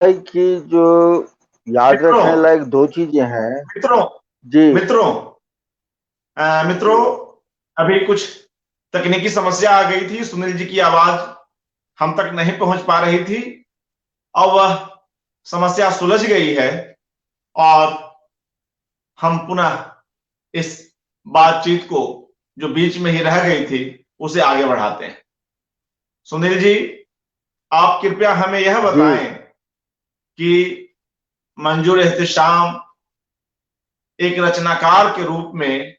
भाई की जो याद मित्रों रखने लायक दो चीजें हैं। मित्रों जी। मित्रों मित्रों, अभी कुछ तकनीकी समस्या आ गई थी। सुनील जी की आवाज हम तक नहीं पहुंच पा रही थी। अब वह समस्या सुलझ गई है और हम पुनः इस बातचीत को, जो बीच में ही रह गई थी, उसे आगे बढ़ाते हैं। सुनील जी, आप कृपया हमें यह जी। बताएं कि मंजूर एहतेशाम एक रचनाकार के रूप में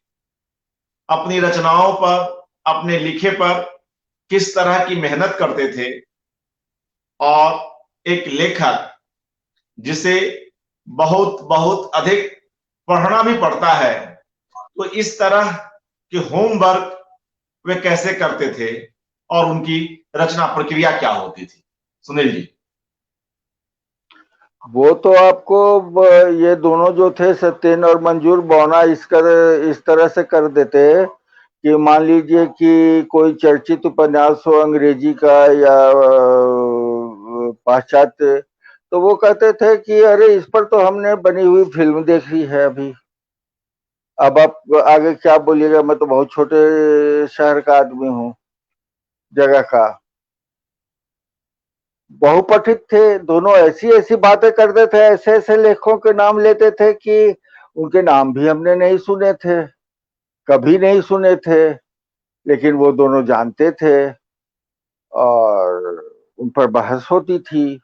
अपनी रचनाओं पर, अपने लिखे पर किस तरह की मेहनत करते थे, और एक लेखक जिसे बहुत बहुत अधिक पढ़ना भी पड़ता है, तो इस तरह के होमवर्क वे कैसे करते थे और उनकी रचना प्रक्रिया क्या होती थी? सुनील जी। वो तो आपको ये दोनों जो थे सत्येन और मंजूर बौना इस तरह से कर देते कि मान लीजिए कि कोई चर्चित उपन्यास हो अंग्रेजी का या पाश्चात्य, तो वो कहते थे कि अरे इस पर तो हमने बनी हुई फिल्म देखी है अभी। अब आप आगे क्या बोलिएगा, मैं तो बहुत छोटे शहर का आदमी हूँ, जगह का। बहुपठित थे दोनों, ऐसी ऐसी बातें करते थे, ऐसे ऐसे लेखकों के नाम लेते थे कि उनके नाम भी हमने नहीं सुने थे, कभी नहीं सुने थे, लेकिन वो दोनों जानते थे और उन पर बहस होती थी।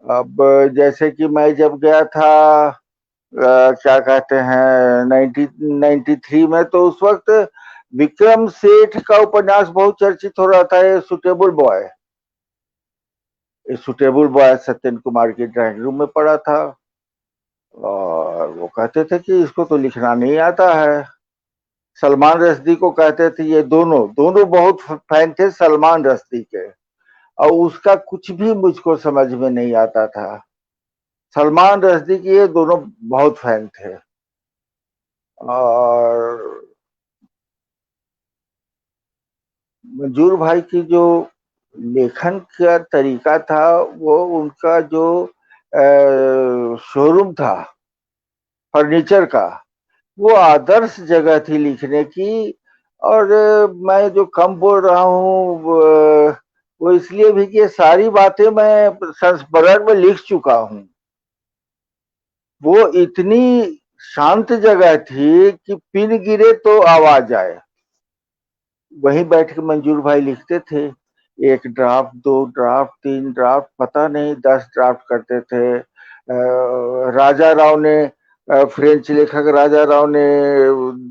अब जैसे कि मैं जब गया था क्या कहते हैं 1993 में, तो उस वक्त विक्रम सेठ का उपन्यास बहुत चर्चित हो रहा था, ये सुटेबल बॉय। ये सुटेबल बॉय सत्येंद्र कुमार की ड्राइंग रूम में पड़ा था और वो कहते थे कि इसको तो लिखना नहीं आता है। सलमान रश्दी को कहते थे, ये दोनों दोनों बहुत फैन थे सलमान रश्दी के, और उसका कुछ भी मुझको समझ में नहीं आता था। सलमान रश्दी के ये दोनों बहुत फैन थे। और मंजूर भाई की जो लेखन का तरीका था, वो उनका जो शोरूम था फर्नीचर का, वो आदर्श जगह थी लिखने की। और मैं जो कम बोल रहा हूँ वो इसलिए भी कि ये सारी बातें मैं संस्मरण में लिख चुका हूँ। वो इतनी शांत जगह थी कि पिन गिरे तो आवाज आए। वहीं बैठ के मंजूर भाई लिखते थे, एक ड्राफ्ट, दो ड्राफ्ट, तीन ड्राफ्ट, पता नहीं 10 ड्राफ्ट करते थे। राजा राव ने, फ्रेंच लेखक राजा राव ने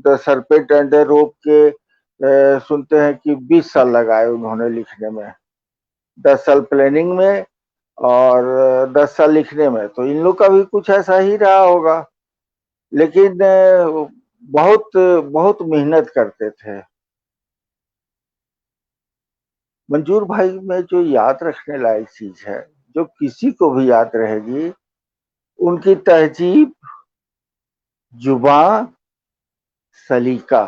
the serpent and the rope के सुनते हैं कि 20 साल लगाए उन्होंने लिखने में, 10 साल प्लानिंग में और 10 साल लिखने में। तो इन लोग का भी कुछ ऐसा ही रहा होगा, लेकिन बहुत बहुत मेहनत करते थे। मंजूर भाई में जो याद रखने लायक चीज है, जो किसी को भी याद रहेगी, उनकी तहजीब, जुबा, सलीका।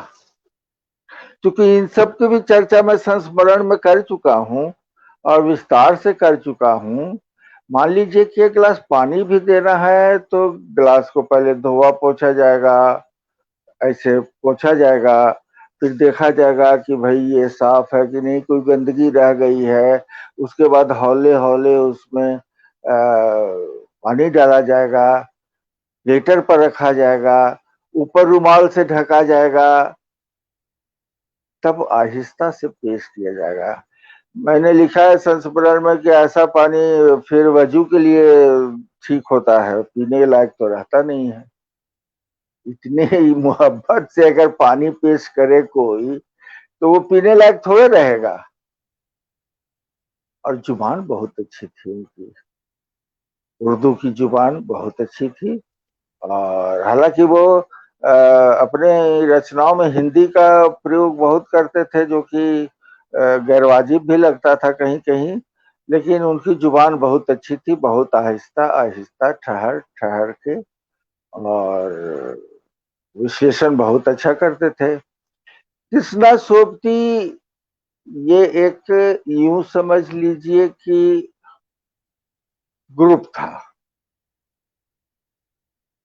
क्योंकि इन सब की भी चर्चा मैं संस्मरण में कर चुका हूँ और विस्तार से कर चुका हूँ। मान लीजिए कि एक गिलास पानी भी देना है तो गिलास को पहले धोआ पोछा जाएगा, ऐसे पोछा जाएगा, फिर देखा जाएगा कि भाई ये साफ है कि नहीं, कोई गंदगी रह गई है। उसके बाद हौले हौले उसमें पानी डाला जाएगा, प्लेटर पर रखा जाएगा, ऊपर रुमाल से ढका जाएगा, तब आहिस्ता से पेश किया जाएगा। मैंने लिखा है संस्मरण में कि ऐसा पानी फिर वजू के लिए ठीक होता है, पीने लायक तो रहता नहीं है। इतने ही मोहब्बत से अगर पानी पेश करे कोई, तो वो पीने लायक थोड़े रहेगा। और जुबान बहुत अच्छी थी उनकी, उर्दू की जुबान बहुत अच्छी थी। और हालांकि वो अपने रचनाओं में हिंदी का प्रयोग बहुत करते थे, जो कि गैरवाजिब भी लगता था कहीं कहीं, लेकिन उनकी जुबान बहुत अच्छी थी, बहुत आहिस्ता आहिस्ता ठहर ठहर के, और विश्लेषण बहुत अच्छा करते थे। कृष्णा सोबती, ये एक यूं समझ लीजिए कि ग्रुप था।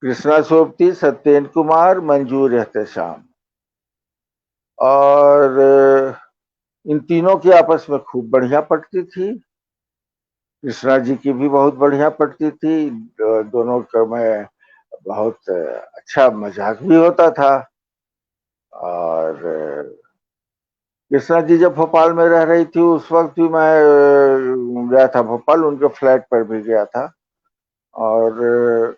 कृष्णा सोबती, सत्येंद्र कुमार, मंजूर एहतेशाम, और इन तीनों की आपस में खूब बढ़िया पटती थी। कृष्णा जी की भी बहुत बढ़िया पटती थी। दोनों का मैं बहुत अच्छा मजाक भी होता था। और कृष्णा जी जब भोपाल में रह रही थी उस वक्त भी मैं गया था भोपाल, उनके फ्लैट पर भी गया था। और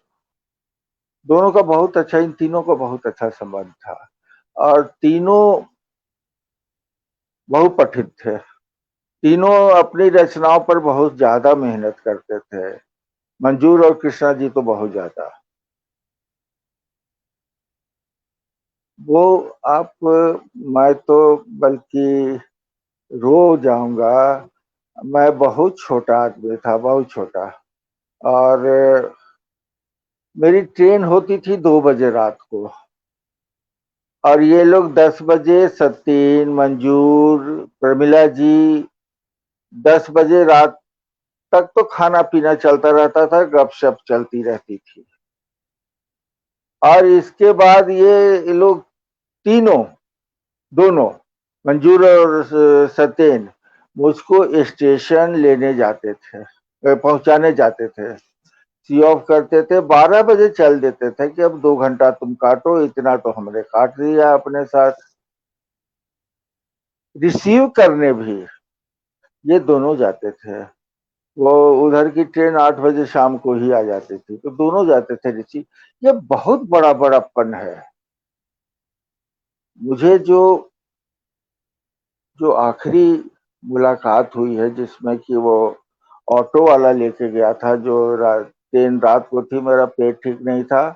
दोनों का बहुत अच्छा, इन तीनों का बहुत अच्छा संबंध था। और तीनों बहुपठित थे। तीनों अपनी रचनाओं पर बहुत ज्यादा मेहनत करते थे। मंजूर और कृष्णा जी तो बहुत ज्यादा। वो आप मैं तो बल्कि रो जाऊंगा। मैं बहुत छोटा आदमी था, बहुत छोटा। और मेरी ट्रेन होती थी 2 बजे रात को, और ये लोग 10 बजे, सतीन, मंजूर, प्रमिला जी 10 बजे रात तक तो खाना पीना चलता रहता था, गपशप चलती रहती थी। और इसके बाद ये लोग तीनों, दोनों, मंजूर और सत्येन, मुझको स्टेशन लेने जाते थे, पहुंचाने जाते थे। सी ऑफ करते थे, 12 बजे चल देते थे कि अब 2 घंटा तुम काटो, इतना तो हमने काट लिया अपने साथ। रिसीव करने भी ये दोनों जाते थे। वो उधर की ट्रेन 8 बजे शाम को ही आ जाती थी, तो दोनों जाते थे रिसीव। ये बहुत बड़ा बड़प्पन है। मुझे जो जो आखिरी मुलाकात हुई है जिसमें कि वो ऑटो वाला लेके गया था, जो ट्रेन रात को थी, मेरा पेट ठीक नहीं था,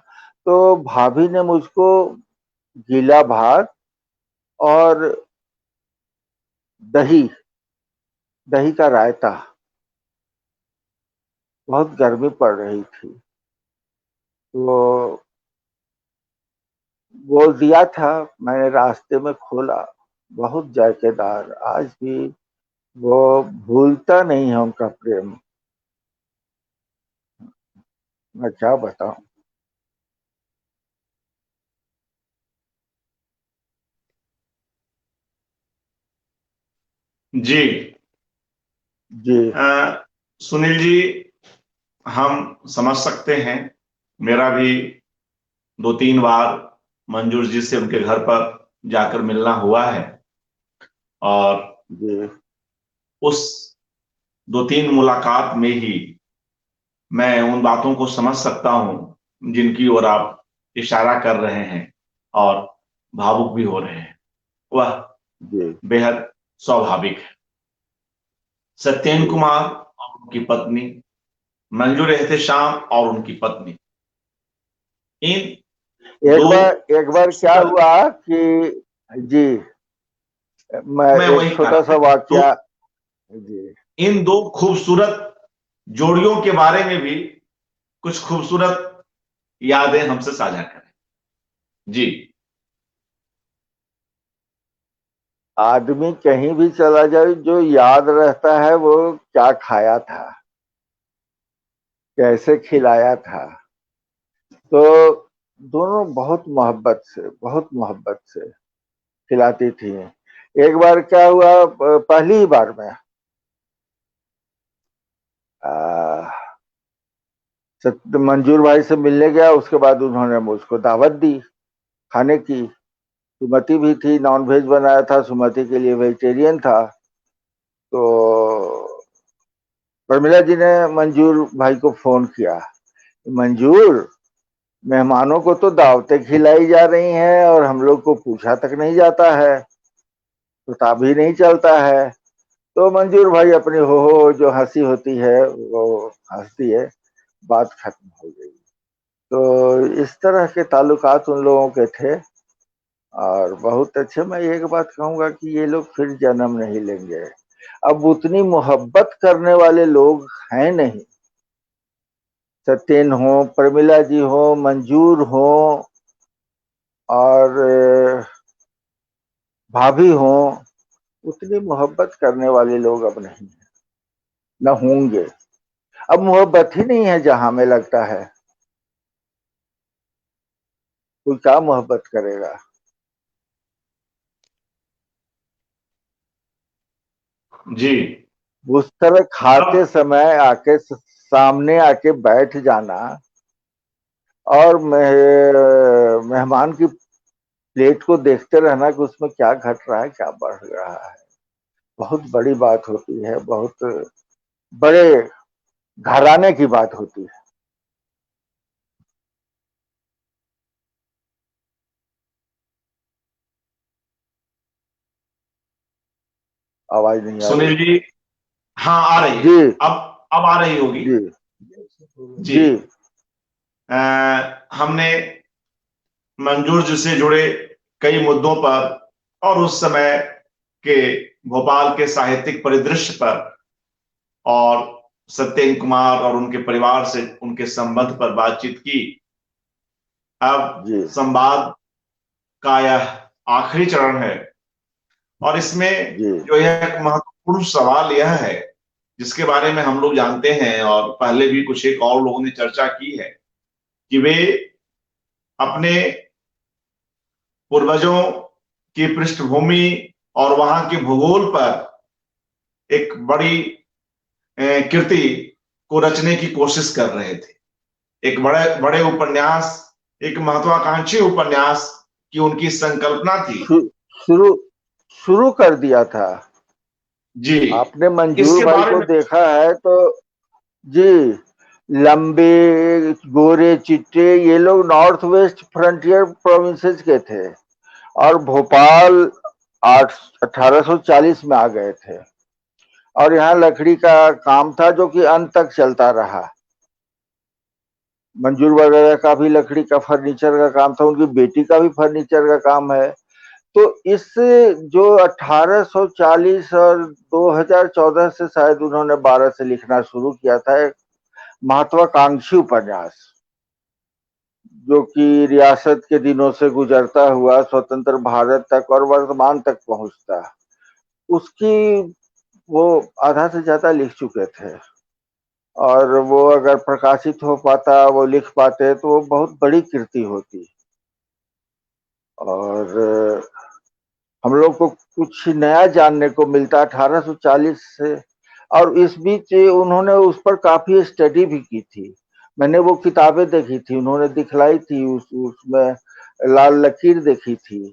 तो भाभी ने मुझको गीला भात और दही, दही का रायता, बहुत गर्मी पड़ रही थी, तो वो दिया था। मैंने रास्ते में खोला, बहुत जायकेदार। आज भी वो भूलता नहीं है उनका प्रेम। मैं क्या बताऊं। जी। जी सुनील जी, हम समझ सकते हैं। मेरा भी 2-3 बार मंजूर जी से उनके घर पर जाकर मिलना हुआ है। और जी उस 2-3 मुलाकात में ही मैं उन बातों को समझ सकता हूं जिनकी ओर आप इशारा कर रहे हैं, और भावुक भी हो रहे हैं। वह जी बेहद स्वाभाविक है। सत्येंद्र जी। कुमार और उनकी पत्नी, मंजूर एहतेशाम और उनकी पत्नी, इन दो एक बार क्या खूबसूरत, हुआ कि, जी, मैं मैं एक वही कह छोटा रहा सा था कि वाक्या। जी इन दो खूबसूरत जोड़ियों के बारे में भी कुछ खूबसूरत यादें हमसे साझा करें। जी। आदमी कहीं भी चला जाए, जो याद रहता है वो क्या खाया था, कैसे खिलाया था। तो दोनों बहुत मोहब्बत से खिलाती थी। एक बार क्या हुआ, पहली ही बार में मंजूर भाई से मिलने गया, उसके बाद उन्होंने मुझको दावत दी खाने की। सुमति भी थी, नॉन वेज बनाया था, सुमति के लिए वेजिटेरियन था। तो प्रमिला जी ने मंजूर भाई को फोन किया, मंजूर, मेहमानों को तो दावतें खिलाई जा रही हैं और हम लोग को पूछा तक नहीं जाता है, पता भी नहीं चलता है। तो मंजूर भाई अपनी हो जो हंसी होती है वो हंस दिए, बात खत्म हो गई। तो इस तरह के ताल्लुकात उन लोगों के थे, और बहुत अच्छे। मैं एक बात कहूंगा कि ये लोग फिर जन्म नहीं लेंगे, अब उतनी मोहब्बत करने वाले लोग हैं नहीं। सत्येन हो, प्रमिला जी हो, मंजूर हो, और भाभी हो, उतनी मोहब्बत करने वाले लोग अब नहीं है, न होंगे। अब मोहब्बत ही नहीं है जहां में लगता है, कोई क्या मोहब्बत करेगा। जी। उस समय खाते अब समय आके सामने आके बैठ जाना और मेहमान की प्लेट को देखते रहना कि उसमें क्या घट रहा है क्या बढ़ रहा है, बहुत बड़ी बात होती है, बहुत बड़े घराने की बात होती है। आवाज नहीं आ रही। सुनील जी, हाँ आ रही है। जी अब आ रही होगी। जी जी। जी हमने मंजूर जी से जुड़े कई मुद्दों पर और उस समय के भोपाल के साहित्यिक परिदृश्य पर और सत्येंद्र कुमार और उनके परिवार से उनके संबंध पर बातचीत की। अब जी संवाद का यह आखिरी चरण है और इसमें जी जो यह एक महत्वपूर्ण सवाल यह है जिसके बारे में हम लोग जानते हैं और पहले भी कुछ एक और लोगों ने चर्चा की है कि वे अपने पूर्वजों की पृष्ठभूमि और वहां के भूगोल पर एक बड़ी कृति को रचने की कोशिश कर रहे थे। एक बड़े बड़े उपन्यास, एक महत्वाकांक्षी उपन्यास की उनकी संकल्पना थी। शु, शुरू शुरू कर दिया था। जी। आपने मंजूर इसके भाई बारे को में देखा है तो जी, लंबे गोरे चिट्टे ये लोग नॉर्थ वेस्ट फ्रंटियर प्रोविंसेस के थे और भोपाल 1840 में आ गए थे और यहाँ लकड़ी का काम था जो कि अंत तक चलता रहा। मंजूर वगैरह का भी लकड़ी का फर्नीचर का काम था, उनकी बेटी का भी फर्नीचर का काम है। तो इस जो 1840 और 2014 से शायद उन्होंने 12 से लिखना शुरू किया था, एक महत्वाकांक्षी उपन्यास जो कि रियासत के दिनों से गुजरता हुआ स्वतंत्र भारत तक और वर्तमान तक पहुंचता, उसकी वो आधा से ज्यादा लिख चुके थे और वो अगर प्रकाशित हो पाता, वो लिख पाते तो वो बहुत बड़ी कृति होती। और हम लोग को कुछ नया जानने को मिलता 1840 से। और इस बीच उन्होंने उस पर काफी स्टडी भी की थी, मैंने वो किताबें देखी थी, उन्होंने दिखलाई थी, उसमें लाल लकीर देखी थी।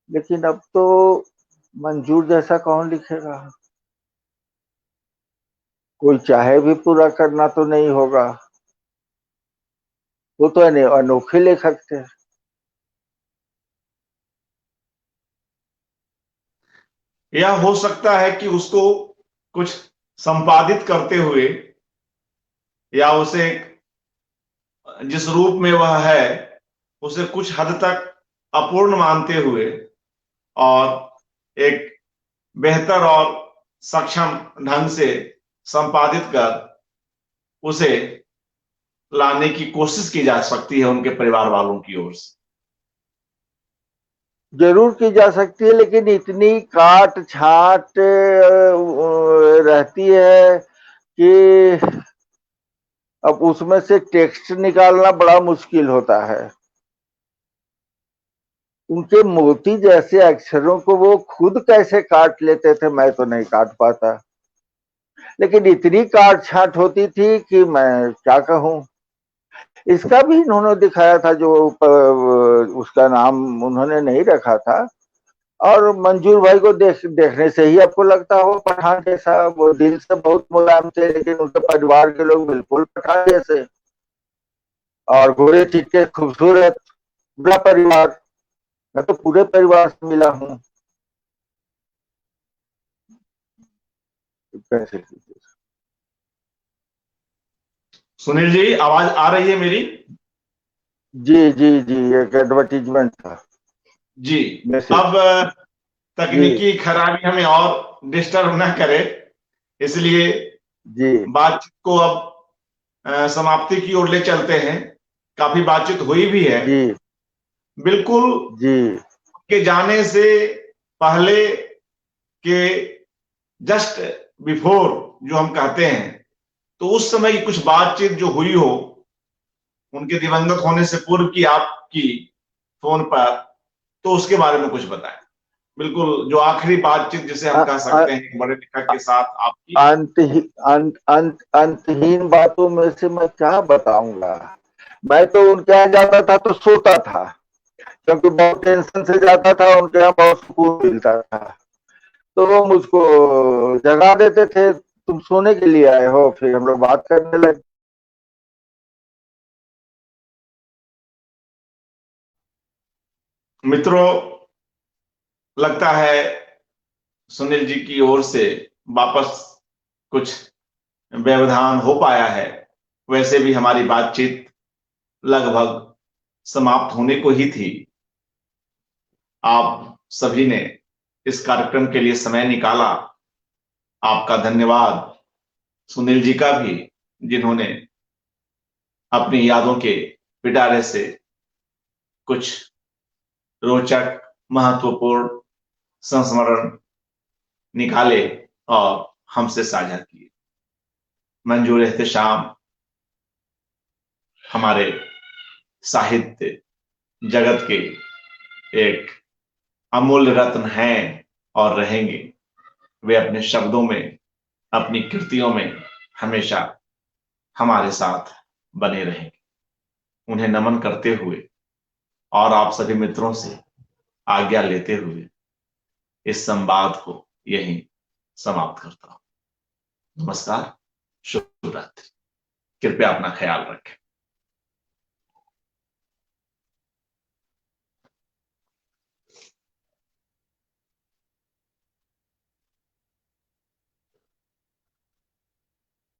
लेकिन अब तो मंजूर जैसा कौन लिखेगा, कोई चाहे भी पूरा करना तो नहीं होगा, वो तो अनोखे लेखक थे। यह हो सकता है कि उसको कुछ संपादित करते हुए या उसे जिस रूप में वह है उसे कुछ हद तक अपूर्ण मानते हुए और एक बेहतर और सक्षम ढंग से संपादित कर उसे लाने की कोशिश की जा सकती है उनके परिवार वालों की ओर से। जरूर की जा सकती है, लेकिन इतनी काट छाट रहती है कि अब उसमें से टेक्स्ट निकालना बड़ा मुश्किल होता है। उनके मोती जैसे अक्षरों को वो खुद कैसे काट लेते थे मैं तो नहीं काट पाता, लेकिन इतनी काट छाट होती थी कि मैं क्या कहूं। इसका भी इन्होंने दिखाया था, जो उसका नाम उन्होंने नहीं रखा था। और मंजूर भाई को देखने से ही आपको लगता हो पठान जैसा, वो दिल से बहुत मुलायम थे लेकिन उनके परिवार के लोग बिल्कुल पठान जैसे, और गोरे चिट्टे खूबसूरत, बड़ा परिवार। मैं तो पूरे परिवार से मिला हूँ। कैसे? सुनील जी, आवाज आ रही है मेरी? जी जी जी, एक एडवर्टीजमेंट था, जी। मैसेज। अब जी तकनीकी खराबी हमें और डिस्टर्ब ना करे, इसलिए जी बातचीत को अब समाप्ति की ओर ले चलते हैं। काफी बातचीत हुई भी है। जी बिल्कुल जी के जाने से पहले के जस्ट बिफोर जो हम कहते हैं तो उस समय की कुछ बातचीत जो हुई हो उनके दिवंगत होने से पूर्व की आपकी फोन पर, तो उसके बारे में कुछ बताएं। बिल्कुल जो आखिरी बातचीत जिसे हम कह सकते हैं एक बड़े लेखक के साथ आपकी। अंतहीन बातों में से मैं क्या बताऊंगा। मैं तो उनके यहाँ जाता था तो सोता था, क्योंकि बहुत टेंशन से जाता था, उनके यहाँ बहुत सुकून मिलता था। तो वो मुझको जगा देते थे, तुम सोने के लिए आए हो, फिर हम लोग बात करने लगे। मित्रों, लगता है सुनील जी की ओर से वापस कुछ व्यवधान हो पाया है। वैसे भी हमारी बातचीत लगभग समाप्त होने को ही थी। आप सभी ने इस कार्यक्रम के लिए समय निकाला, आपका धन्यवाद। सुनील जी का भी, जिन्होंने अपनी यादों के पिटारे से कुछ रोचक महत्वपूर्ण संस्मरण निकाले और हमसे साझा किए। मंजूर एहतेशाम हमारे साहित्य जगत के एक अमूल्य रत्न हैं और रहेंगे। वे अपने शब्दों में, अपनी कृतियों में हमेशा हमारे साथ बने रहेंगे। उन्हें नमन करते हुए और आप सभी मित्रों से आज्ञा लेते हुए इस संवाद को यहीं समाप्त करता हूं। नमस्कार, शुभ रात्रि। कृपया अपना ख्याल रखें।